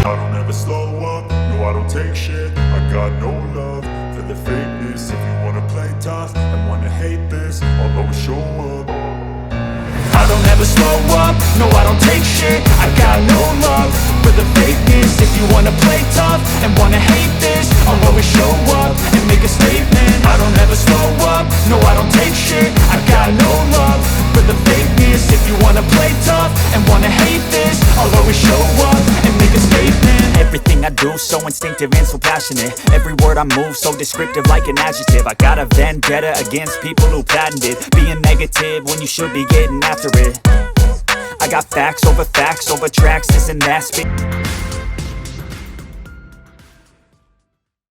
I don't ever slow up, no I don't take shit. I got no love for the fakeness. If you wanna play tough and wanna hate this, I'll always show up. I don't ever slow up, no I don't take shit. I got no love for the fakeness. If you wanna play tough and wanna hate this, I'll always show up and make a statement. I don't ever slow up, no I don't take shit. I got no love for the fakeness. If you wanna play tough and wanna hate this, I'll always show up and make a statement. Everything I do so instinctive and so passionate. Every word I move so descriptive like an adjective. I got a vendetta against people who patented being negative when you should be getting after it. I got facts over tracks, isn't that spit?